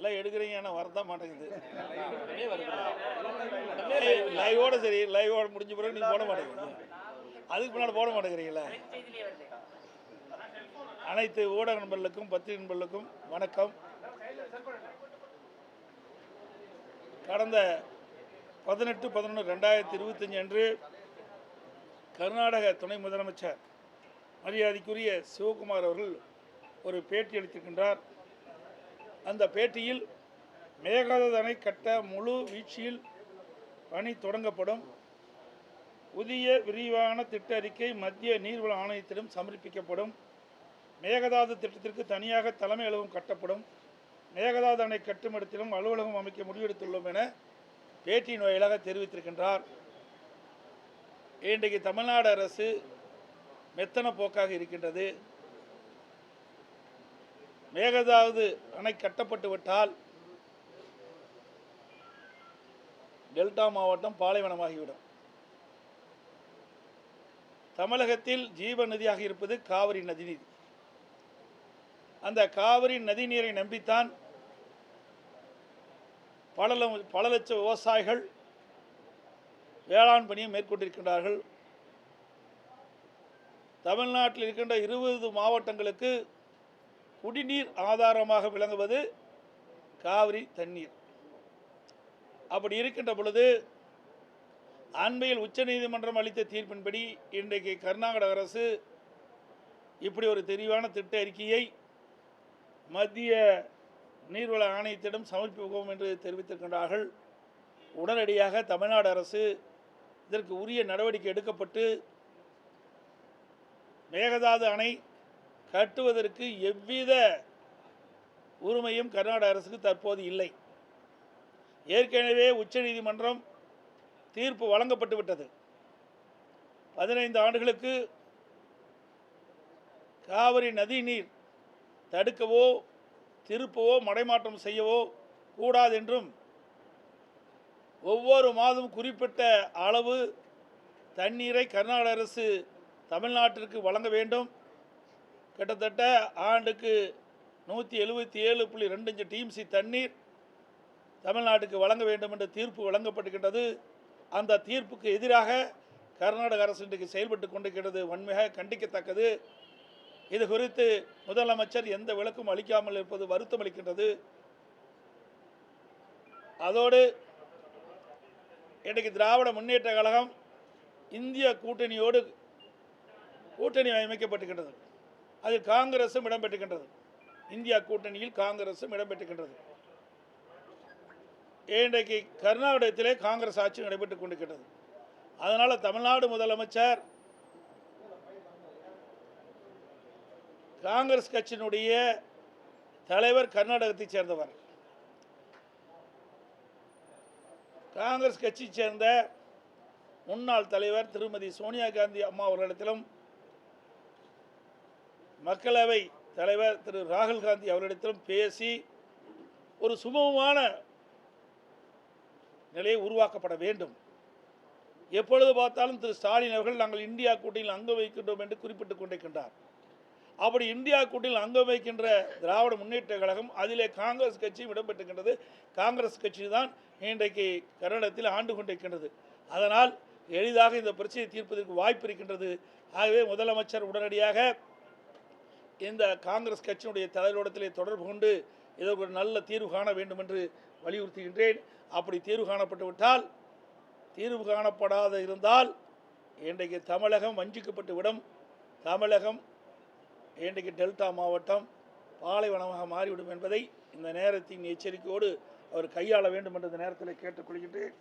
எல்லாம் எடுக்கிறீங்க, ஆனால் வரதான் மாட்டேங்குது. லைவோட சரி, லைவோட முடிஞ்ச பிறகு நீங்கள் போட மாட்டேங்கிறீங்க, அதுக்கு முன்னாடி போட மாட்டேங்கிறீங்களா? அனைத்து ஊடக நண்பர்களுக்கும் பத்திரிகை நண்பர்களுக்கும் வணக்கம். கடந்த 18/11/2025 அன்று கர்நாடக துணை முதலமைச்சர் மரியாதைக்குரிய சிவகுமார் அவர்கள் ஒரு பேட்டி அளித்திருக்கின்றார். அந்த பேட்டியில் மேகதாது அணை கட்ட முழு வீழ்ச்சியில் பணி தொடங்கப்படும், புதிய விரிவான திட்ட அறிக்கை மத்திய நீர்வள ஆணையத்திடம் சமர்ப்பிக்கப்படும், மேகதாது திட்டத்திற்கு தனியாக தலைமை அலுவலகம் கட்டப்படும், மேகதாது அணை கட்டுமிடத்திலும் அலுவலகம் அமைக்க முடிவெடுத்துள்ளோம் என பேட்டியின் வாயிலாக தெரிவித்திருக்கின்றார். இன்றைக்கு தமிழ்நாடு அரசு மெத்தன போக்காக இருக்கின்றது. மேகதாது அணை கட்டப்பட்டு விட்டால் டெல்டா மாவட்டம் பாலைவனமாகிவிடும். தமிழகத்தில் ஜீவ நதியாக இருப்பது காவிரி நதிநீர். அந்த காவிரி நதிநீரை நம்பித்தான் பல லட்சம் விவசாயிகள் வேளாண் பணியை மேற்கொண்டிருக்கின்றார்கள். தமிழ்நாட்டில் இருக்கின்ற 20 மாவட்டங்களுக்கு குடிநீர் ஆதாரமாக விளங்குவது காவிரி தண்ணீர். அப்படி இருக்கின்ற பொழுது அண்மையில் உச்சநீதிமன்றம் அளித்த தீர்ப்பின்படி இன்றைக்கு கர்நாடக அரசு இப்படி ஒரு தெளிவான திட்ட அறிக்கையை மத்திய நீர்வள ஆணையத்திடம் சமர்ப்பிப்போம் என்று தெரிவித்திருக்கின்றார்கள். உடனடியாக தமிழ்நாடு அரசு இதற்கு உரிய நடவடிக்கை எடுக்கப்பட்டு மேகதாது அணை கட்டுவதற்கு எவ்வித உரிமையும் கர்நாடக அரசுக்கு தற்போது இல்லை. ஏற்கனவே உச்சநீதிமன்றம் தீர்ப்பு வழங்கப்பட்டு விட்டது. 15 ஆண்டுகளுக்கு காவிரி நதி நீர் தடுக்கவோ திருப்பவோ மடைமாற்றம் செய்யவோ கூடாது என்றும், ஒவ்வொரு மாதமும் குறிப்பிட்ட அளவு தண்ணீரை கர்நாடக அரசு தமிழ்நாட்டிற்கு வழங்க வேண்டும். கிட்டத்தட்ட ஆண்டுக்கு 177.25 டிஎம்சி தண்ணீர் தமிழ்நாட்டுக்கு வழங்க வேண்டும் என்ற தீர்ப்பு வழங்கப்பட்டிருக்கின்றது. அந்த தீர்ப்புக்கு எதிராக கர்நாடக அரசு இன்றைக்கு செயல்பட்டு கொண்டிருக்கிறது. வன்மையாக கண்டிக்கத்தக்கது. இது குறித்து முதலமைச்சர் எந்த விளக்கும் அளிக்காமல் இருப்பது வருத்தம் அளிக்கின்றது. அதோடு இன்றைக்கு திராவிட முன்னேற்ற கழகம் இந்திய கூட்டணியோடு கூட்டணி அமைக்கப்பட்டிருக்கின்றது. அதில் காங்கிரசும் இடம்பெற்றிருக்கின்றது. இந்தியா கூட்டணியில் காங்கிரசும் இடம்பெற்றிருக்கின்றது. இன்றைக்கு கர்நாடகத்திலே காங்கிரஸ் ஆட்சி நடைபெற்றுக் கொண்டிருக்கின்றது. அதனால் தமிழ்நாடு முதலமைச்சர் காங்கிரஸ் கட்சியினுடைய தலைவர் கர்நாடகத்தைச் சேர்ந்தவர். காங்கிரஸ் கட்சியைச் சேர்ந்த முன்னாள் தலைவர் திருமதி சோனியா காந்தி அம்மா அவர்களிடத்திலும், மக்களவை தலைவர் திரு ராகுல் காந்தி அவர்களிடத்திலும் பேசி ஒரு சுமூகமான நிலையை உருவாக்கப்பட வேண்டும். எப்பொழுது பார்த்தாலும் திரு ஸ்டாலின் அவர்கள் நாங்கள் இந்தியா கூட்டணியில் அங்கம் வகிக்கின்றோம் என்று குறிப்பிட்டுக் கொண்டிருக்கின்றார். அப்படி இந்தியா கூட்டணியில் அங்கம் வகிக்கின்ற திராவிட முன்னேற்ற கழகம், அதிலே காங்கிரஸ் கட்சியும் இடம்பெற்றிருக்கின்றது. காங்கிரஸ் கட்சி தான் இன்றைக்கு கர்நாடகத்தில் ஆண்டு கொண்டிருக்கின்றது. அதனால் எளிதாக இந்த பிரச்சனையை தீர்ப்பதற்கு வாய்ப்பு இருக்கின்றது. ஆகவே முதலமைச்சர் உடனடியாக இந்த காங்கிரஸ் கட்சியினுடைய தலைவரிடத்திலே தொடர்பு கொண்டு இதற்கு ஒரு நல்ல தீர்வு காண வேண்டும் என்று வலியுறுத்துகின்றேன். அப்படி தீர்வு காணப்பட்டு விட்டால், தீர்வு காணப்படாத இருந்தால் இன்றைக்கு தமிழகம் வஞ்சிக்கப்பட்டு விடும். தமிழகம் இன்றைக்கு டெல்டா மாவட்டம் பாலைவனமாக மாறிவிடும் என்பதை இந்த நேரத்தின் எச்சரிக்கையோடு அவர் கையாள வேண்டும் என்று இந்த நேரத்தில் கேட்டுக்கொள்கின்றேன்.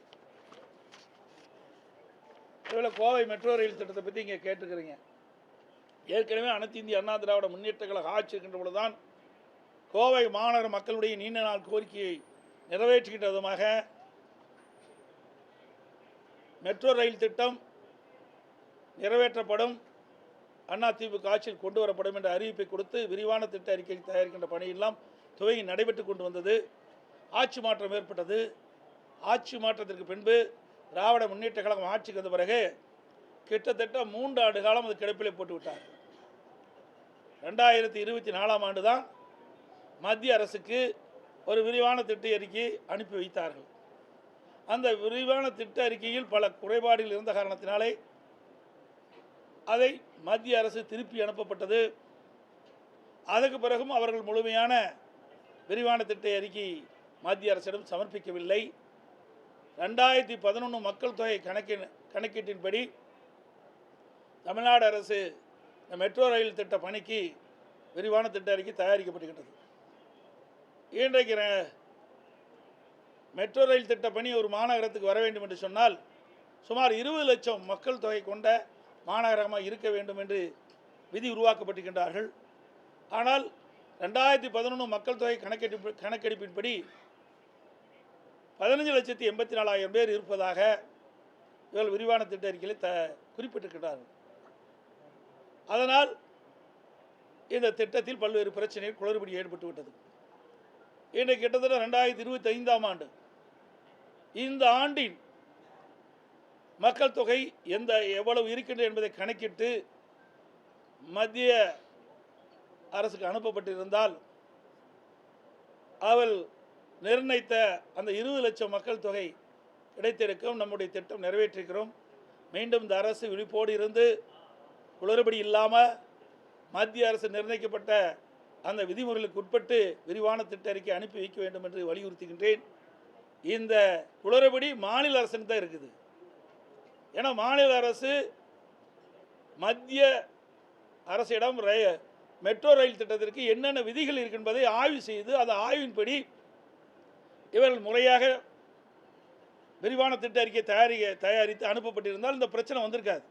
இதுபோல் கோவை மெட்ரோ ரயில் திட்டத்தை பற்றி இங்கே கேட்டுக்கிறீங்க. ஏற்கனவே அனைத்து இந்திய அண்ணா திராவிட முன்னேற்ற கழக ஆட்சி இருக்கின்ற பொழுதுதான் கோவை மாநகர மக்களுடைய நீண்ட நாள் கோரிக்கையை நிறைவேற்றுகின்ற விதமாக மெட்ரோ ரயில் திட்டம் நிறைவேற்றப்படும், அதிமுக ஆட்சியில் கொண்டு வரப்படும் என்ற அறிவிப்பை கொடுத்து விரிவான திட்ட அறிக்கை தயாரிக்கின்ற பணியெல்லாம் துவங்கி நடைபெற்றுக் கொண்டு வந்தது. ஆட்சி மாற்றம் ஏற்பட்டது. ஆட்சி மாற்றத்திற்கு பின்பு திராவிட முன்னேற்ற கழகம் ஆட்சிக்கு வந்த பிறகு கிட்டத்தட்ட 3 ஆண்டு காலம் அது கிடப்பிலே போட்டு விட்டார். 2024 ஆண்டு தான் மத்திய அரசுக்கு ஒரு விரிவான திட்ட அறிக்கை அனுப்பி வைத்தார்கள். அந்த விரிவான திட்ட அறிக்கையில் பல குறைபாடுகள் இருந்த காரணத்தினாலே அதை மத்திய அரசு திருப்பி அனுப்பப்பட்டது. அதற்கு பிறகும் அவர்கள் முழுமையான விரிவான திட்ட அறிக்கை மத்திய அரசிடம் சமர்ப்பிக்கவில்லை. 2011 மக்கள் தொகை கணக்கீட்டின்படி தமிழ்நாடு அரசு மெட்ரோ ரயில் திட்ட பணிக்கு விரிவான திட்ட அறிக்கை தயாரிக்கப்பட்டுகின்றது. இன்றைக்கு மெட்ரோ ரயில் திட்ட பணி ஒரு மாநகரத்துக்கு வர வேண்டும் என்று சொன்னால் சுமார் 20 லட்சம் மக்கள் தொகை கொண்ட மாநகரமாக இருக்க வேண்டும் என்று விதி உருவாக்கப்பட்டிருக்கின்றார்கள். ஆனால் 2011 மக்கள் தொகை கணக்கெடுப்பின்படி 15,84,000 பேர் இருப்பதாக இவர்கள் விரிவான திட்ட அறிக்கையில் குறிப்பிட்டிருக்கிறார்கள். அதனால் இந்த திட்டத்தில் பல்வேறு பிரச்சனைகள் குளறுபடி ஏற்பட்டுவிட்டது. இன்றைக்கு கிட்டத்தட்ட 2025ஆம் ஆண்டு, இந்த ஆண்டின் மக்கள் தொகை எவ்வளவு இருக்கின்றது என்பதை கணக்கிட்டு மத்திய அரசுக்கு அனுப்பப்பட்டிருந்தால் அவள் நிர்ணயித்த அந்த 20 லட்சம் மக்கள் தொகை கிடைத்திருக்கும். நம்முடைய திட்டம் நிறைவேற்றிருக்கிறோம். மீண்டும் இந்த அரசு விழிப்போடு இருந்து குளறுபடி இல்லாமல் மத்திய அரசு நிர்ணயிக்கப்பட்ட அந்த விதிமுறைகளுக்கு உட்பட்டு விரிவான திட்ட அறிக்கை அனுப்பி வைக்க வேண்டும் என்று வலியுறுத்துகின்றேன். இந்த குளறுபடி மாநில அரசுக்கு தான் இருக்குது. ஏன்னா மாநில அரசு மத்திய அரசிடம் மெட்ரோ ரயில் திட்டத்திற்கு என்னென்ன விதிகள் இருக்கின்றதை ஆய்வு செய்து அந்த ஆய்வின்படி இவர்கள் முறையாக விரிவான திட்ட அறிக்கை தயாரித்து அனுப்பப்பட்டிருந்தால் இந்த பிரச்சனை வந்திருக்காது.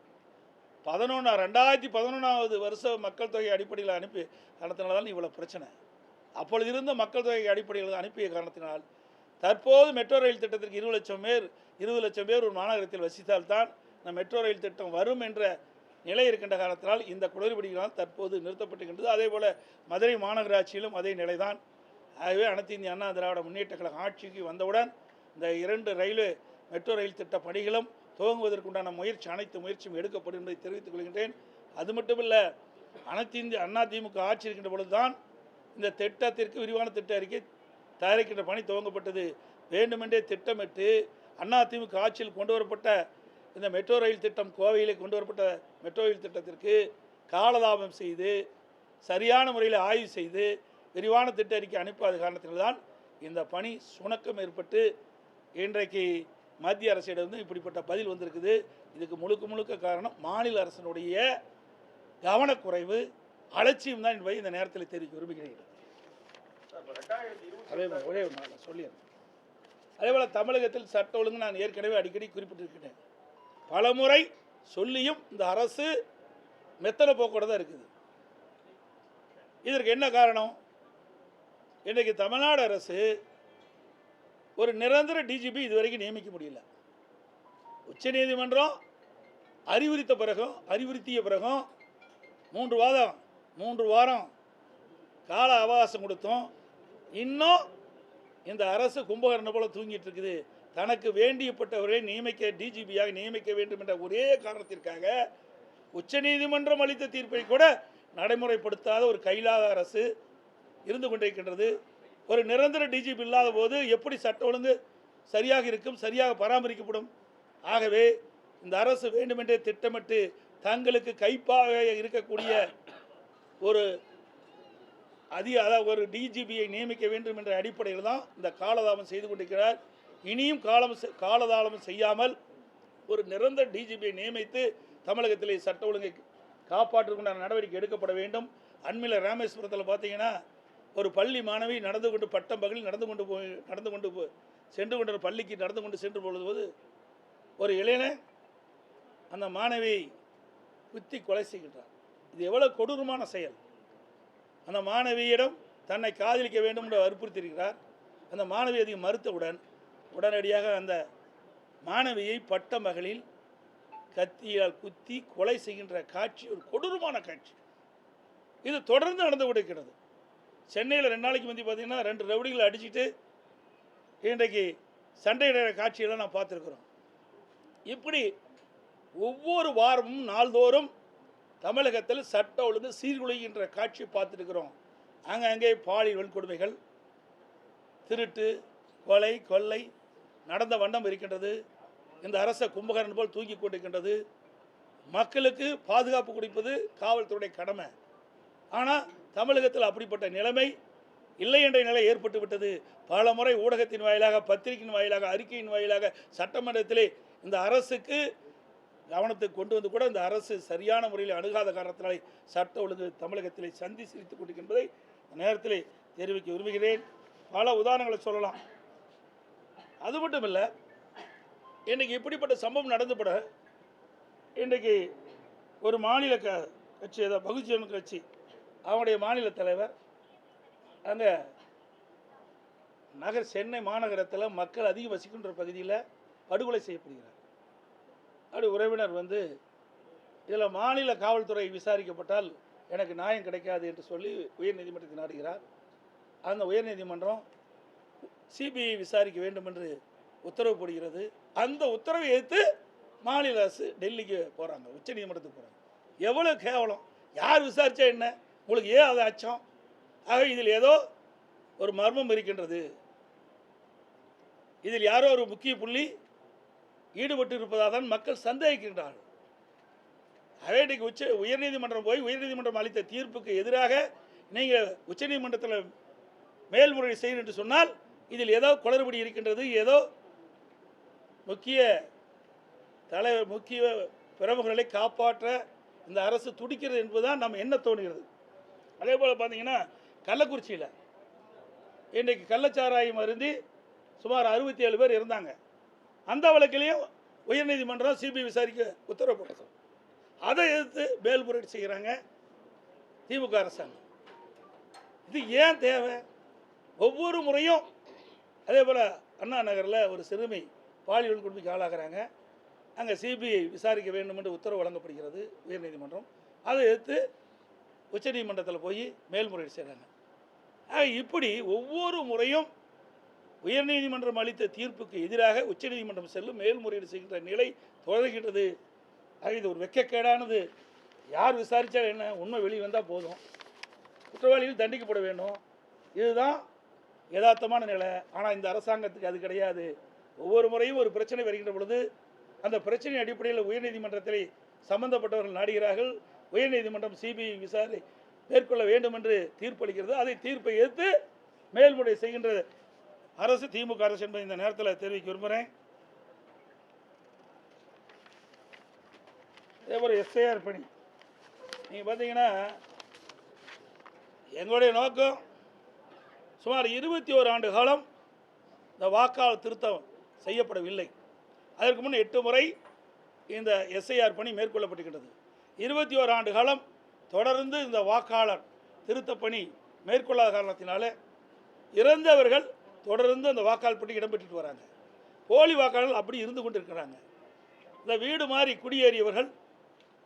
2011வது வருஷ மக்கள் தொகை அடிப்படையில் அனுப்பி காரணத்தினால தான் இவ்வளோ பிரச்சனை. அப்பொழுது இருந்த மக்கள் தொகை அடிப்படையில் அனுப்பிய காரணத்தினால் தற்போது மெட்ரோ ரயில் திட்டத்திற்கு 20 லட்சம் பேர் ஒரு மாநகரத்தில் வசித்தால்தான் இந்த மெட்ரோ ரயில் திட்டம் வரும் என்ற நிலை இருக்கின்ற காரணத்தினால் இந்த குளறுபடிகளால் தற்போது நிறுத்தப்பட்டுகின்றது. அதே போல் மதுரை மாநகராட்சியிலும் அதே நிலைதான். ஆகவே அனைத்து இந்திய அண்ணா திராவிட முன்னேற்ற கழகம் ஆட்சிக்கு வந்தவுடன் இந்த 2 மெட்ரோ ரயில் திட்ட பணிகளும் துவங்குவதற்குண்டான அனைத்து முயற்சியும் எடுக்கப்படும் என்பதை தெரிவித்துக் கொள்கின்றேன். அது மட்டுமில்லை, அனைத்து இந்திய அண்ணா திமுக ஆட்சி இருக்கின்ற பொழுதுதான் இந்த திட்டத்திற்கு விரிவான திட்ட அறிக்கை தயாரிக்கின்ற பணி துவங்கப்பட்டது. வேண்டுமென்றே திட்டமிட்டு அண்ணா திமுக ஆட்சியில் கொண்டு வரப்பட்ட இந்த மெட்ரோ ரயில் திட்டம், கோவையிலே கொண்டு வரப்பட்ட மெட்ரோ ரயில் திட்டத்திற்கு காலதாபம் செய்து சரியான முறையில் ஆய்வு செய்து விரிவான திட்ட அறிக்கை அனுப்பாத காரணத்தில்தான் இந்த பணி சுணக்கம் ஏற்பட்டு இன்றைக்கு மத்திய அரசிடம் இப்படிப்பட்ட பதில் வந்திருக்குது. இதுக்கு முழுக்க காரணம் மாநில அரசினுடைய கவனக்குறைவு, அலட்சியம் தான் என்பதை இந்த நேரத்தில் தெரிவிக்க விரும்புகிறேன். ஒரே சொல்லிடுறேன். அதேபோல் தமிழகத்தில் சட்ட ஒழுங்கு நான் ஏற்கனவே அடிக்கடி குறிப்பிட்டிருக்கிறேன். பலமுறை சொல்லியும் இந்த அரசு மெத்தன போக்கோட தான் இருக்குது. இதற்கு என்ன காரணம்? இன்றைக்கு தமிழ்நாடு அரசு ஒரு நிரந்தர டிஜிபி இதுவரைக்கும் நியமிக்க முடியல. உச்சநீதிமன்றம் அறிவுறுத்திய பிறகும் 3 வாரம் கால அவகாசம் கொடுத்தோம். இன்னும் இந்த அரசு கும்பகர்ணம் போல தூங்கிட்டு இருக்குது. தனக்கு வேண்டியப்பட்டவர்களை டிஜிபியாக நியமிக்க வேண்டும் என்ற ஒரே காரணத்திற்காக உச்சநீதிமன்றம் அளித்த தீர்ப்பை கூட நடைமுறைப்படுத்தாத ஒரு கைலாத அரசு இருந்து கொண்டிருக்கின்றது. ஒரு நிரந்தர டிஜிபி இல்லாத போது எப்படி சட்ட ஒழுங்கு சரியாக இருக்கும், சரியாக பராமரிக்கப்படும்? ஆகவே இந்த அரசு வேண்டுமென்றே திட்டமிட்டு தங்களுக்கு கைப்பாக இருக்கக்கூடிய ஒரு டிஜிபியை நியமிக்க வேண்டும் என்ற அடிப்படையில் தான் இந்த காலதாமம் செய்து கொண்டிருக்கிறார். இனியும் காலதாமம் செய்யாமல் ஒரு நிரந்தர டிஜிபியை நியமித்து தமிழகத்திலே சட்ட ஒழுங்கை காப்பாற்றுவதற்கான நடவடிக்கை எடுக்கப்பட வேண்டும். அண்மையில் ராமேஸ்வரத்தில் பார்த்தீங்கன்னா ஒரு பள்ளி மாணவி பட்டம் பகலில் சென்று கொண்ட பள்ளிக்கு சென்று பொழுது ஒரு இளைஞன் அந்த மாணவியை குத்தி கொலை செய்கின்றார். இது எவ்வளவு கொடூரமான செயல்! அந்த மாணவியிடம் தன்னை காதலிக்க வேண்டும் என்று வற்புறுத்தியிருக்கிறார். அந்த மாணவி அதை மறுத்தவுடன் உடனடியாக அந்த மாணவியை பட்ட மகளில் கத்தியால் குத்தி கொலை செய்கின்ற காட்சி ஒரு கொடூரமான காட்சி. இது தொடர்ந்து நடந்து கொண்டிருக்கிறது. சென்னையில் 2 நாளைக்கு முந்தி பார்த்தீங்கன்னா 2 ரவுடிகளை அடிச்சுட்டு இன்றைக்கு சண்டையிடுற காட்சியெல்லாம் நான் பார்த்துருக்குறோம். இப்படி ஒவ்வொரு வாரமும் நாள்தோறும் தமிழகத்தில் சட்ட ஒழுங்கு சீர்குலைகின்ற காட்சியை பார்த்துருக்கிறோம். அங்கே பாலியல் வன்கொடுமைகள், திருட்டு, கொலை, கொள்ளை நடந்த வண்ணம் இருக்கின்றது. இந்த அரசை கும்பகரன் போல் தூக்கி கொண்டிருக்கின்றது. மக்களுக்கு பாதுகாப்பு கொடுப்பது காவல்துறை கடமை. ஆனால் தமிழகத்தில் அப்படிப்பட்ட நிலைமை இல்லை என்ற நிலை ஏற்பட்டு விட்டது. பல முறை ஊடகத்தின் வாயிலாக, பத்திரிகையின் வாயிலாக, அறிக்கையின் வாயிலாக சட்டமன்றத்திலே இந்த அரசுக்கு கவனத்துக்கு கொண்டு வந்து கூட இந்த அரசு சரியான முறையில் அணுகாத காரணத்தினாலே சட்ட ஒழுங்கு தமிழகத்திலே சந்தி சிரித்துக் கொண்டிருக்கின்றதை நேரத்திலே தெரிவிக்க விரும்புகிறேன். பல உதாரணங்களை சொல்லலாம். அது மட்டும் இல்லை, இன்றைக்கு இப்படிப்பட்ட சம்பவம் நடந்துபட இன்றைக்கு ஒரு மாநில கட்சி, ஏதாவது பகுஜன் கட்சி, அவனுடைய மாநில தலைவர் அங்கே சென்னை மாநகரத்தில் மக்கள் அதிகம் வசிக்கின்ற பகுதியில் படுகொலை செய்யப்படுகிறார். அப்படி உறவினர் வந்து இதில் மாநில காவல்துறை விசாரிக்கப்பட்டால் எனக்கு நியாயம் கிடைக்காது என்று சொல்லி உயர்நீதிமன்றத்தை நாடுகிறார். அந்த உயர்நீதிமன்றம் சிபிஐ விசாரிக்க வேண்டும் என்று உத்தரவு போடுகிறது. அந்த உத்தரவை எதிர்த்து மாநில அரசு டெல்லிக்கு போகிறாங்க, உச்சநீதிமன்றத்துக்கு போகிறாங்க. எவ்வளோ கேவலம்! யார் விசாரித்தா என்ன? உங்களுக்கு ஏன் அது அச்சம்? ஆக இதில் ஏதோ ஒரு மர்மம் இருக்கின்றது. இதில் யாரோ ஒரு முக்கிய புள்ளி ஈடுபட்டு இருப்பதாக தான் மக்கள் சந்தேகிக்கின்றார்கள். அதே இன்றைக்கு உயர்நீதிமன்றம் போய் உயர்நீதிமன்றம் அளித்த தீர்ப்புக்கு எதிராக நீங்கள் உச்சநீதிமன்றத்தில் மேல்முறையீடு செய்யணும் என்று சொன்னால் இதில் ஏதோ குளறுபடி இருக்கின்றது, ஏதோ முக்கிய பிரமுகர்களை காப்பாற்ற இந்த அரசு துடிக்கிறது என்பதுதான் நம்ம என்ன தோணுகிறது. அதே போல் பார்த்தீங்கன்னா கள்ளக்குறிச்சியில் இன்றைக்கு கள்ளச்சாராயம் அருந்தி சுமார் 67 பேர் இருந்தாங்க. அந்த வழக்கிலையும் உயர்நீதிமன்றம் சிபிஐ விசாரிக்க உத்தரவு போடுறது. அதை எதிர்த்து மேல்முறையீடு செய்கிறாங்க திமுக அரசாங்கம். இது ஏன் தேவை? ஒவ்வொரு முறையும் அதே போல் அண்ணா நகரில் ஒரு சிறுமி பாலியல் கொடுமைக்கு ஆளாகிறாங்க. அங்கே சிபிஐ விசாரிக்க வேண்டும் என்று உத்தரவு வழங்கப்படுகிறது உயர்நீதிமன்றம். அதை எதிர்த்து உச்சநீதிமன்றத்தில் போய் மேல்முறையீடு செய்கிறாங்க. இப்படி ஒவ்வொரு முறையும் உயர்நீதிமன்றம் அளித்த தீர்ப்புக்கு எதிராக உச்சநீதிமன்றம் செல்லும் மேல்முறையீடு செய்கின்ற நிலை தொடர்கின்றது. இது ஒரு வெட்கக்கேடானது. யார் விசாரித்தா என்ன? உண்மை வெளியே வந்தால் போதும், குற்றவாளிகள் தண்டிக்கப்பட வேண்டும். இதுதான் யதார்த்தமான நிலை. ஆனால் இந்த அரசாங்கத்துக்கு அது கிடையாது. ஒவ்வொரு முறையும் ஒரு பிரச்சனை வருகின்ற பொழுது அந்த பிரச்சனை அடிப்படையில் உயர்நீதிமன்றத்தில் சம்பந்தப்பட்டவர்கள் நாடுகிறார்கள். உயர்நீதிமன்றம் சிபிஐ விசாரணை மேற்கொள்ள வேண்டும் என்று தீர்ப்பளிக்கிறது. அதை தீர்ப்பை எதிர்த்து மேல்முறை செய்கின்ற அரசு திமுக அரசு என்பதை இந்த நேரத்தில் தெரிவிக்க விரும்புகிறேன். அதே போல் எஸ்ஐஆர் பணி நீங்கள் பார்த்தீங்கன்னா எங்களுடைய நோக்கம் சுமார் 21 ஆண்டு காலம் இந்த வாக்காளர் திருத்தம் செய்யப்படவில்லை. அதற்கு முன் 8 முறை இந்த எஸ்ஐஆர் பணி மேற்கொள்ளப்பட்டிருக்கிறது. 21 ஆண்டு காலம் தொடர்ந்து இந்த வாக்காளர் திருத்த பணி மேற்கொள்ளாத காரணத்தினால இறந்தவர்கள் தொடர்ந்து அந்த வாக்காளர் பணி இடம்பெற்று வராங்க. போலி வாக்காளர்கள் அப்படி இருந்து கொண்டிருக்கிறாங்க. இந்த வீடு மாறி குடியேறியவர்கள்,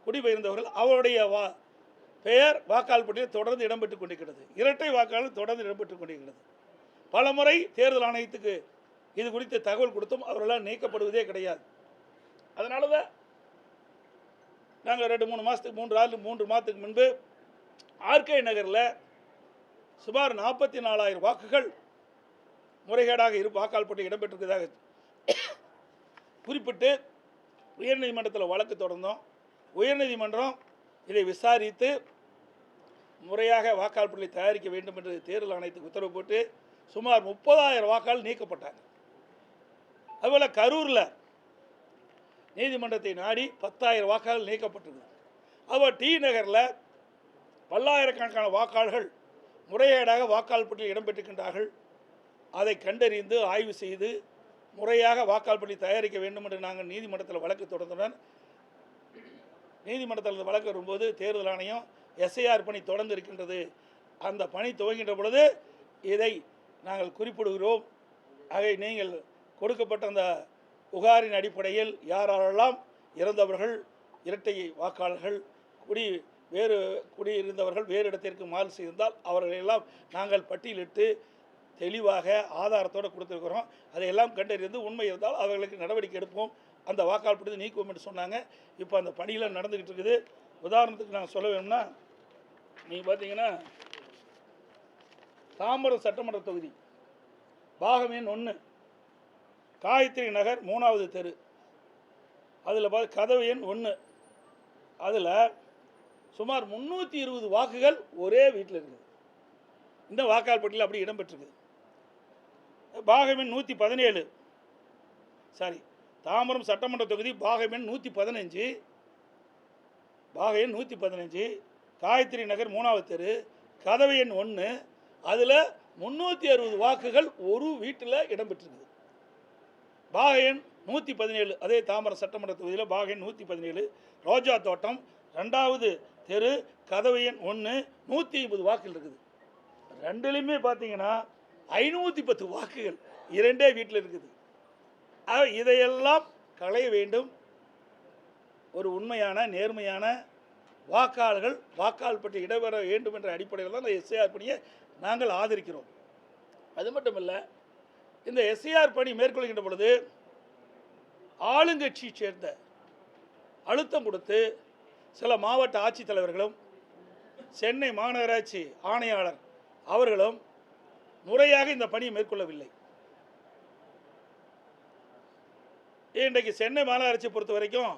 குடிபெயர்ந்தவர்கள், அவருடைய பெயர் வாக்காளர் பட்டியலில் தொடர்ந்து இடம்பெற்று கொண்டிருக்கிறது. இரட்டை வாக்காளர் தொடர்ந்து இடம்பெற்று கொண்டிருக்கிறது. பல முறை தேர்தல் ஆணையத்துக்கு இது குறித்து தகவல் கொடுத்தும் அவர்களால் நீக்கப்படுவதே கிடையாது. அதனால தான் நாங்கள் 2-3 மாதத்துக்கு முன்பு ஆர்கே நகரில் சுமார் 44,000 வாக்குகள் முறைகேடாக வாக்காளர் பட்டியல் இடம்பெற்றிருக்கிறதாக குறிப்பிட்டு உயர்நீதிமன்றத்தில் வழக்கு தொடர்ந்தோம். உயர்நீதிமன்றம் இதை விசாரித்து முறையாக வாக்காளர் பட்டியலை தயாரிக்க வேண்டும் என்று தேர்தல் ஆணையத்துக்கு உத்தரவு போட்டு சுமார் 30,000 வாக்காளர் நீக்கப்பட்டாங்க. அதுபோல் கரூரில் நீதிமன்றத்தை நாடி 10,000 வாக்காளர்கள் நீக்கப்பட்டிருக்கு. அதுபோல் டி நகரில் பல்லாயிரக்கணக்கான வாக்காளர்கள் முறைகேடாக வாக்காளர் பட்டியலில் இடம்பெற்றிருக்கின்றார்கள். அதை கண்டறிந்து ஆய்வு செய்து முறையாக வாக்காளர் பட்டியல் தயாரிக்க வேண்டும் என்று நாங்கள் நீதிமன்றத்தில் வழக்கு தொடர்ந்துடன் நீதிமன்றத்தில் வழக்கு வரும்போது தேர்தல் ஆணையம் எஸ்ஐஆர் பணி தொடர்ந்து இருக்கின்றது, அந்த பணி துவங்கின்ற பொழுது இதை நாங்கள் குறிப்பிடுகிறோம். ஆகவே நீங்கள் கொடுக்கப்பட்ட அந்த புகாரின் அடிப்படையில் யாரெல்லாம் இறந்தவர்கள், இரட்டை வாக்காளர்கள், வேறு குடியிருந்தவர்கள் வேறு இடத்திற்கு மாறு செய்திருந்தால் அவர்களெல்லாம் நாங்கள் பட்டியலிட்டு தெளிவாக ஆதாரத்தோடு கொடுத்துருக்கிறோம். அதையெல்லாம் கண்டறிந்து உண்மை இருந்தால் அவர்களுக்கு நடவடிக்கை எடுப்போம், அந்த வாக்காளர் பட்டியலை நீக்குவோம் என்று சொன்னாங்க. இப்போ அந்த பணியெல்லாம் நடந்துக்கிட்டு இருக்குது. உதாரணத்துக்கு நான் சொல்ல வேணும்னா, நீங்கள் பார்த்தீங்கன்னா தாம்பரம் சட்டமன்ற தொகுதி பாகம் எண் 1 காயத்ரி நகர் 3வது தெரு, அதில் கதவு எண் 1, அதில் சுமார் 320 வாக்குகள் ஒரே வீட்டில் இருக்குது. இந்த வாக்காளர் பட்டியலில் அப்படி இடம்பெற்றிருக்குது. பாகம் எண் 117, தாம்பரம் சட்டமன்ற தொகுதி பாகம் எண் 115, காயத்ரி நகர் 3வது தெரு, கதவு எண் 1, அதில் 360 வாக்குகள் ஒரு வீட்டில் இடம்பெற்றிருக்குது. பாக எண் 117, அதே தாம்பரம் சட்டமன்ற தொகுதியில் பாக எண் 117, ரோஜா தோட்டம் 2வது தெரு, கதவு எண் 1, 150 வாக்குகள் இருக்குது. ரெண்டுலையுமே பார்த்தீங்கன்னா 510 வாக்குகள் இரண்டே வீட்டில் இருக்குது. இதையெல்லாம் களைய வேண்டும். ஒரு உண்மையான நேர்மையான வாக்காளர்கள் வாக்காளர் பற்றி இடம்பெற வேண்டும் என்ற அடிப்படையில் தான் இந்த எஸ்ஐஆர் பணியை நாங்கள் ஆதரிக்கிறோம். அது மட்டும் இல்லை, இந்த எஸ்ஐஆர் பணி மேற்கொள்கின்ற பொழுது ஆளுங்கட்சியை சேர்ந்த அழுத்தம் கொடுத்து சில மாவட்ட ஆட்சித்தலைவர்களும் சென்னை மாநகராட்சி ஆணையாளர் அவர்களும் முறையாக இந்த பணியை மேற்கொள்ளவில்லை. இன்றைக்கு சென்னை மாநகராட்சியை பொறுத்த வரைக்கும்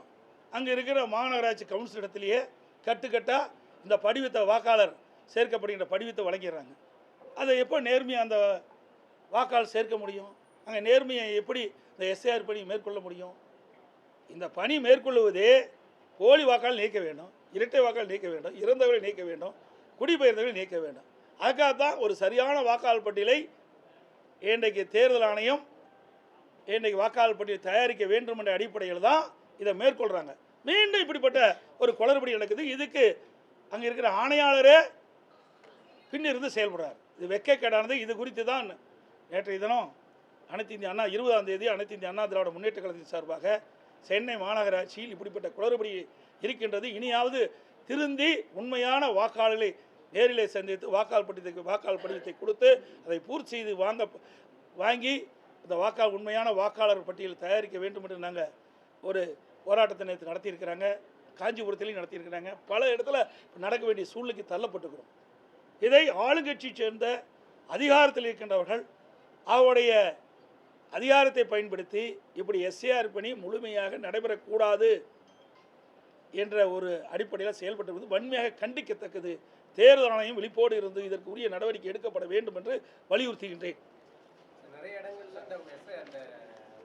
அங்கே இருக்கிற மாநகராட்சி கவுன்சில் இடத்துலையே கட்டுக்கட்டாக இந்த படிவத்தை வாக்காளர் சேர்க்கப்படுகின்ற படிவத்தை வழங்கிடுறாங்க. அதை எப்போ நேர்மையாக அந்த வாக்காளர் சேர்க்க முடியும்? அங்கே நேர்மையை எப்படி இந்த எஸ்ஐஆர் பணி மேற்கொள்ள முடியும்? இந்த பணி மேற்கொள்வதே போலி வாக்காளர் நீக்க வேண்டும், இரட்டை வாக்காளர் நீக்க வேண்டும், இறந்தவர்களை நீக்க வேண்டும், குடிபெயர்ந்தவர்களை நீக்க வேண்டும். அதுக்காகத்தான் ஒரு சரியான வாக்காளர் பட்டியலை இன்றைக்கு தேர்தல் ஆணையம் இன்றைக்கு வாக்காளர் பட்டியல் தயாரிக்க வேண்டும் என்ற அடிப்படையில் தான் இதை மேற்கொள்கிறாங்க. மீண்டும் இப்படிப்பட்ட ஒரு குளறுபடி நடக்குது. இதுக்கு அங்கே இருக்கிற ஆணையாளரே பின்னிருந்து செயல்படுறார். இது வெட்கக்கேடானது. இது குறித்து தான் நேற்றைய தினம் அனைத்து இந்திய அண்ணா 20ஆம் தேதி அனைத்து இந்திய அண்ணா திராவிட முன்னேற்ற கழகத்தின் சார்பாக சென்னை மாநகராட்சியில் இப்படிப்பட்ட குளறுபடி இருக்கின்றது, இனியாவது திருந்தி உண்மையான வாக்காளர்களை நேரிலே சந்தித்து வாக்காளர் படிவத்தை கொடுத்து அதை பூர்த்தி செய்து வாங்கி இந்த உண்மையான வாக்காளர் பட்டியல் தயாரிக்க வேண்டும் என்று நாங்கள் ஒரு போராட்டத்தை நேற்று நடத்தியிருக்கிறாங்க. காஞ்சிபுரத்திலையும் நடத்தியிருக்கிறாங்க. பல இடத்துல நடக்க வேண்டிய சூழ்நிலைக்கு தள்ளப்பட்டுக்கிறோம். இதை ஆளுங்கட்சியை சேர்ந்த அதிகாரத்தில் இருக்கின்றவர்கள் அவருடைய அதிகாரத்தை பயன்படுத்தி இப்படி எஸ்ஐஆர் பணி முழுமையாக நடைபெறக்கூடாது என்ற ஒரு அடிப்படையில் செயல்பட்டு வன்மையாக கண்டிக்கத்தக்கது. தேர்தல் ஆணையம் விழிப்போடு இருந்து இதற்கு உரிய நடவடிக்கை எடுக்கப்பட வேண்டும் என்று வலியுறுத்துகின்றேன். நிறைய இடங்கள்ல அந்த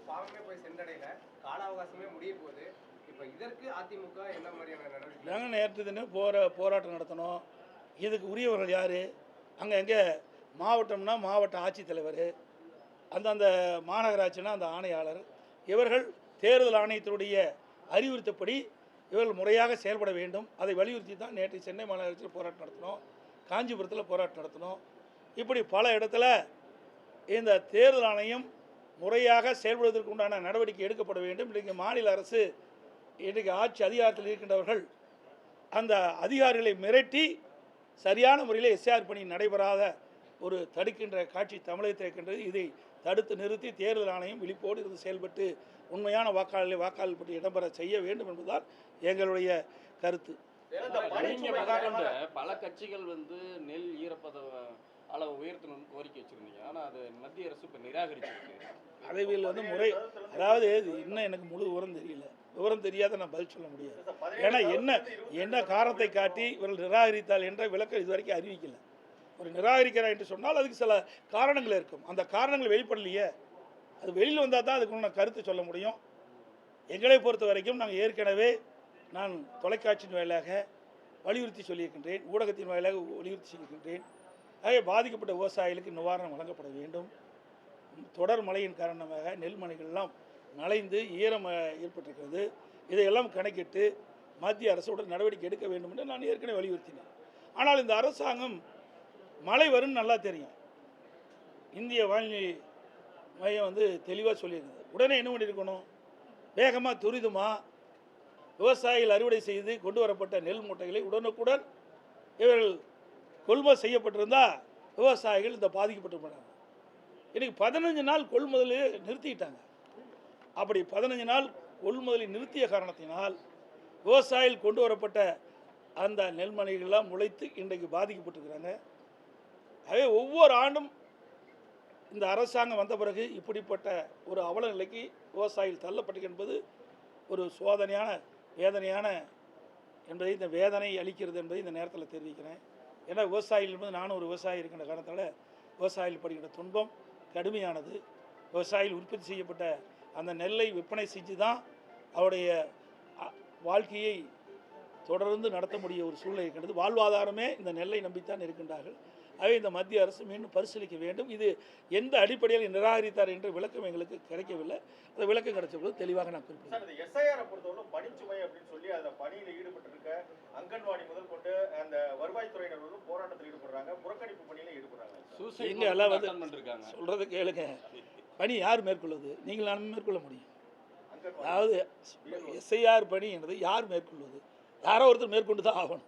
பாவமே போய் சென்றடையில கால அவகாசமே முடிய போகுது. இப்போ இதற்கு அதிமுக என்ன மாதிரியான நடவடிக்கை? நாங்கள் நேற்று தினம் போராட்டம் நடத்தணும். இதுக்கு உரியவர்கள் யார்? அங்கே மாவட்டம்னா மாவட்ட ஆட்சித்தலைவர், அந்தந்த மாநகராட்சினா அந்த ஆணையாளர், இவர்கள் தேர்தல் ஆணையத்தினுடைய அறிவுறுத்தப்படி இவர்கள் முறையாக செயல்பட வேண்டும். அதை வலியுறுத்தி தான் நேற்று சென்னை மாநகராட்சியில் போராட்டம் நடத்தினோம், காஞ்சிபுரத்தில் போராட்டம் நடத்தினோம். இப்படி பல இடத்துல இந்த தேர்தல் ஆணையம் முறையாக செயல்படுவதற்கு உண்டான நடவடிக்கை எடுக்கப்பட வேண்டும். இன்றைக்கு மாநில அரசு இன்றைக்கு ஆட்சி அதிகாரத்தில் இருக்கின்றவர்கள் அந்த அதிகாரிகளை மிரட்டி சரியான முறையில் எஸ்ஆர் பணி நடைபெறாத ஒரு தடுக்கின்ற காட்சி தமிழகத்தில் இருக்கின்றது. இதை தடுத்து நிறுத்தி தேர்தல் ஆணையம் விழிப்போடு இருந்து செயல்பட்டு உண்மையான வாக்காளர் பற்றி இடம்பெற செய்ய வேண்டும் என்பதுதான் எங்களுடைய கருத்து. பல கட்சிகள் நெல் ஈரப்பத அளவு உயர்த்தணும்னு கோரிக்கை வச்சிருந்தீங்க, ஆனால் அது மத்திய அரசு இப்போ நிராகரிச்சிருக்கு. அதேவில் முறை, அதாவது இன்னும் எனக்கு முழு விவரம் தெரியாத நான் பதில் சொல்ல முடியாது. ஏன்னா என்ன காரணத்தை காட்டி இவர்கள் நிராகரித்தால் என்ற விளக்கம் இதுவரைக்கும் அறிவிக்கல. ஒரு நிராகரிக்கிறார் என்று சொன்னால் அதுக்கு சில காரணங்கள் இருக்கும். அந்த காரணங்கள் வெளிப்படலையே, அது வெளியில் வந்தால் தான் அதுக்கு கருத்து சொல்ல முடியும். எங்களை பொறுத்த வரைக்கும் நாங்கள் ஏற்கனவே நான் தொலைக்காட்சியின் வாயிலாக வலியுறுத்தி சொல்லியிருக்கின்றேன், ஊடகத்தின் வாயிலாக வலியுறுத்தி சொல்லியிருக்கின்றேன். ஆகவே பாதிக்கப்பட்ட விவசாயிகளுக்கு நிவாரணம் வழங்கப்பட வேண்டும். தொடர் மழையின் காரணமாக நெல்மணிகள்லாம் நனைந்து ஈரம் ஏற்பட்டிருக்கிறது. இதையெல்லாம் கணக்கிட்டு மத்திய அரசோட நடவடிக்கை எடுக்க வேண்டும் என்று நான் ஏற்கனவே வலியுறுத்தினேன். ஆனால் இந்த அரசாங்கம் மழை வரும்னு நல்லா தெரியும். இந்திய வானிலை மையம் தெளிவாக சொல்லியிருக்குது. உடனே என்ன பண்ணியிருக்கணும்? வேகமாக துரிதமாக விவசாயிகள் அறுவடை செய்து கொண்டு வரப்பட்ட நெல் மூட்டைகளை உடனுக்குடன் இவர்கள் கொள்முதல் செய்யப்பட்டிருந்தால் விவசாயிகள் இந்த பாதிக்கப்பட்டிருப்பாங்க. இன்றைக்கி 15 நாள் கொள்முதலை நிறுத்திட்டாங்க. அப்படி 15 நாள் கொள்முதலை நிறுத்திய காரணத்தினால் விவசாயிகள் கொண்டு வரப்பட்ட அந்த நெல்மணிகள்லாம் முளைத்து இன்றைக்கு பாதிக்கப்பட்டிருக்கிறாங்க. ஆகவே ஒவ்வொரு ஆண்டும் இந்த அரசாங்கம் வந்த பிறகு இப்படிப்பட்ட ஒரு அவல நிலைக்கு விவசாயிகள் தள்ளப்பட்டு என்பது ஒரு சோதனையான வேதனையான என்பதை இந்த வேதனை அளிக்கிறது என்பதை இந்த நேரத்தில் தெரிவிக்கிறேன். ஏன்னா விவசாயிகள் என்பது நானும் ஒரு விவசாயி இருக்கின்ற காரணத்தால் விவசாயிகள் படுகின்ற துன்பம் கடுமையானது. விவசாயிகள் உற்பத்தி செய்யப்பட்ட அந்த நெல்லை விற்பனை செஞ்சு தான் அவருடைய வாழ்க்கையை தொடர்ந்து நடத்த முடிய ஒரு சூழ்நிலை இருக்கின்றது. வாழ்வாதாரமே இந்த நெல்லை நம்பித்தான் இருக்கின்றார்கள். ஆகவே இந்த மத்திய அரசு மீண்டும் பரிசீலிக்க வேண்டும். இது எந்த அடிப்படையில் நிராகரித்தார் என்ற விளக்கம் எங்களுக்கு கிடைக்கவில்லை. அந்த விளக்கம் கிடைச்சபோது தெளிவாக நான் குறிப்பிட்டேன். எஸ்ஐஆரை பொறுத்தவரை பணிச்சுமை அப்படின்னு சொல்லி அந்த பணியில் ஈடுபட்டிருக்க அங்கன்வாடி முதல் கொண்டு அந்த வருவாய்த்துறையினர் வந்து போராட்டத்தில் ஈடுபடுறாங்க, புறக்கணிப்பு பணியில ஈடுபடுறாங்க. எங்க எல்லாம் வந்து சொல்றதை கேளுங்க. பணி யார் மேற்கொள்வது? நீங்கள் நானும் மேற்கொள்ள முடியும். அதாவது எஸ்ஐஆர் பணி என்பது யார் மேற்கொள்வது? யாரோ ஒருத்தர் மேற்கொண்டு தான் ஆகணும்.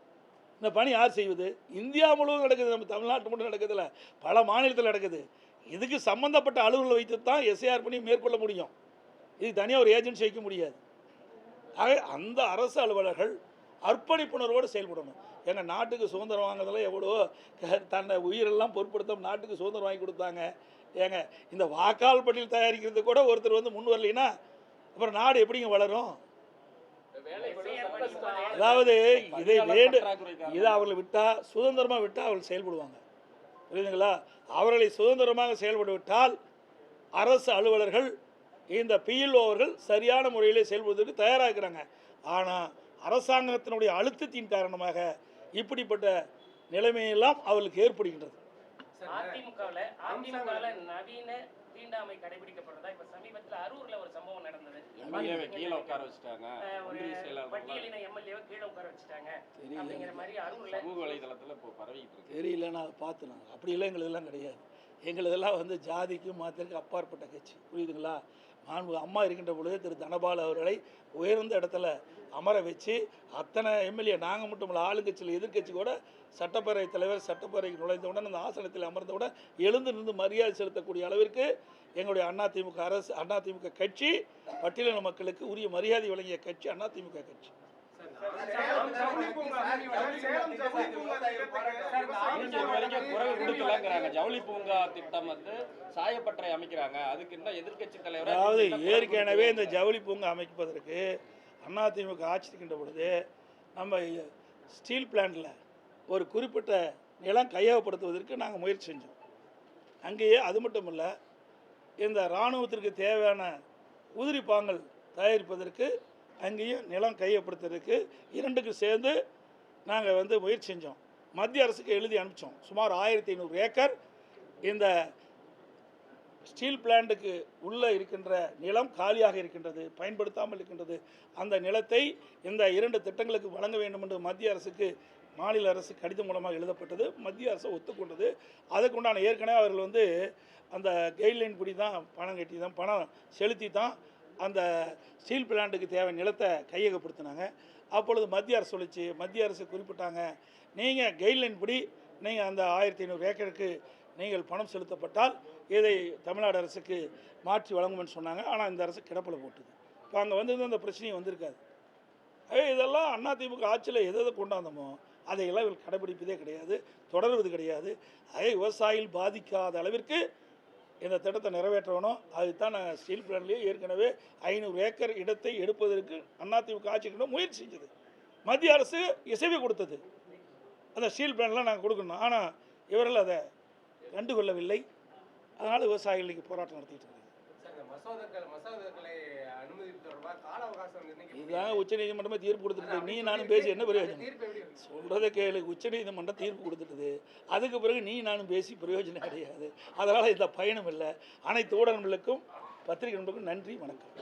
இந்த பணி யார் செய்வது? இந்தியா முழுவதும் நடக்குது, நம்ம தமிழ்நாட்டு மட்டும் நடக்குதுல்ல, பல மாநிலத்தில் நடக்குது. இதுக்கு சம்மந்தப்பட்ட அலுவலர்கள் வைத்து தான் எஸ்ஐஆர் பணி மேற்கொள்ள முடியும். இது தனியாக ஒரு ஏஜென்சி வைக்க முடியாது. ஆக அந்த அரசு அலுவலர்கள் அர்ப்பணிப்புணர்வோடு செயல்படணும். எங்கள் நாட்டுக்கு சுதந்திரம் வாங்குறதுல எவ்வளோ தன்னை உயிரெல்லாம் பொருட்படுத்த நாட்டுக்கு சுதந்திரம் வாங்கி கொடுத்தாங்க. ஏங்க இந்த வாக்காளர் பட்டியல் தயாரிக்கிறது கூட ஒருத்தர் வந்து முன் வரலைன்னா அப்புறம் நாடு எப்படிங்க வளரும்? அதாவது இதை இதை அவர்களை விட்டால் சுதந்திரமாக விட்டால் அவர்கள் செயல்படுவாங்க. புரியுதுங்களா? அவர்களை சுதந்திரமாக செயல்பட விட்டால் அரசு அலுவலர்கள் இந்த பிஎல்ஓ அவர்கள் சரியான முறையில் செயல்படுவதற்கு தயாராக இருக்கிறாங்க. ஆனால் அரசாங்கத்தினுடைய அழுத்தத்தின் காரணமாக இப்படிப்பட்ட நிலைமையெல்லாம் அவர்களுக்கு ஏற்படுகின்றது. அதிமுகவில் நவீன தீண்டாமை கடைபிடிக்கப்படுறதா? இப்ப சமீபத்தில் அரூர்ல ஒரு சம்பவம் நடந்தது. கீழே உட்கார வச்சுட்டாங்க, பட்டியலின எம்எல்ஏவை கீழே உட்கார வச்சுட்டாங்க அப்படிங்கிற மாதிரி அரூர்ல சமூக வலைதளத்தில் இப்போ பரவிட்டு இருக்கு. தெரியல, நான் அதை பார்த்து அப்படி இல்லை. எங்களதெல்லாம் கிடையாது. எங்களதெல்லாம் வந்து ஜாதிக்கும் மாத்திரைக்கும் அப்பாற்பட்ட கட்சி. புரியுதுங்களா? அம்மா இருக்கின்ற பொழுது திரு தனபால் அவர்களை உயர்ந்த இடத்துல அமர வச்சு அத்தனை எம்எல்ஏ நாங்கள் மட்டும் இல்லை, ஆளுங்கட்சியில் எதிர்கட்சி கூட சட்டப்பேரவை தலைவர் சட்டப்பேரவைக்கு நுழைந்தவுடன் அந்த ஆசனத்தில் அமர்ந்தவுடன் எழுந்து நின்று மரியாதை செலுத்தக்கூடிய அளவிற்கு எங்களுடைய அதிமுக அரசு அதிமுக கட்சி பட்டியலின மக்களுக்கு உரிய மரியாதை வழங்கிய கட்சி அதிமுக கட்சி. ஜவுளி பூங்கா திட்டம் வந்து சாயப்பட்டறை அமைக்கிறாங்க, அதுக்கு இன்னும் எதிர்கட்சி தலைவர். அதாவது ஏற்கனவே இந்த ஜவுளி பூங்கா அமைப்பதற்கு அதிமுக ஆட்சி இருக்கின்ற பொழுது நம்ம ஸ்டீல் பிளான்ட்டில் ஒரு குறிப்பிட்ட நிலம் கையகப்படுத்துவதற்கு நாங்கள் முயற்சி செஞ்சோம். அங்கேயே அது மட்டும் இல்லை, இந்த இராணுவத்திற்கு தேவையான உதிரி பாங்கள் தயாரிப்பதற்கு அங்கேயும் நிலம் கையப்படுத்துறதுக்கு இரண்டுக்கு சேர்ந்து நாங்கள் வந்து முயற்சி செஞ்சோம். மத்திய அரசுக்கு எழுதி அனுப்பிச்சோம். சுமார் 1500 ஏக்கர் இந்த ஸ்டீல் பிளான்ட்டுக்கு உள்ளே இருக்கின்ற நிலம் காலியாக இருக்கின்றது, பயன்படுத்தாமல் இருக்கின்றது. அந்த நிலத்தை இந்த 2 திட்டங்களுக்கு வழங்க வேண்டும் என்று மத்திய அரசுக்கு மாநில அரசு கடிதம் மூலமாக எழுதப்பட்டது. மத்திய அரசு ஒத்துக்கொண்டது. அதுக்குண்டான ஏற்கனவே அவர்கள் வந்து அந்த கைட்லைன் படி தான் பணம் கட்டி தான் பணம் செலுத்தி தான் அந்த ஸ்டீல் பிளான்ட்டுக்கு தேவை நிலத்தை கையகப்படுத்தினாங்க. அப்பொழுது மத்திய அரசு சொல்லிச்சு, மத்திய அரசு குறிப்பிட்டாங்க, நீங்கள் கைட்லைன் படி நீங்கள் அந்த 1500 ஏக்கருக்கு நீங்கள் பணம் செலுத்தப்பட்டால் இதை தமிழ்நாடு அரசுக்கு மாற்றி வழங்குமென்னு சொன்னாங்க. ஆனால் இந்த அரசு கிடப்பில் போட்டுது. இப்போ அங்கே வந்து அந்த பிரச்சனையும் வந்திருக்காது. இதெல்லாம் அதிமுக ஆட்சியில் எதை கொண்டாந்தோமோ அதையெல்லாம் இவர்கள் கடைபிடிப்பதே கிடையாது, தொடர்வது கிடையாது. விவசாயிகள் பாதிக்காத அளவிற்கு இந்த திட்டத்தை நிறைவேற்றணும். அதுதான் நான் ஸ்டீல் பிளான்லேயே ஏற்கனவே 500 ஏக்கர் இடத்தை எடுப்பதற்கு அதிமுக ஆட்சிக்கிட்ட முயற்சி செஞ்சது. மத்திய அரசு இசைவு கொடுத்தது, அந்த ஸ்டீல் பிளான்லாம் நாங்கள் கொடுக்கணும். ஆனால் இவர்கள் அதை கண்டுகொள்ளவில்லை. அதனால் விவசாயிகள் இன்றைக்கி போராட்டம் நடத்திட்டு இருக்காங்க. இதுதான் உச்சநீதிமன்றமே தீர்ப்பு கொடுத்துட்டு, நீ நானும் பேசி என்ன பிரயோஜனம்? சொல்கிறத கேளு. உச்சநீதிமன்றம் தீர்ப்பு கொடுத்துட்டுது, அதுக்கு பிறகு நீ நானும் பேசி பிரயோஜனம் கிடையாது. அதனால் இந்த பயணம் இல்லை. அனைத்து ஊடகங்களுக்கும் பத்திரிகை நண்பர்களுக்கும் நன்றி, வணக்கம்.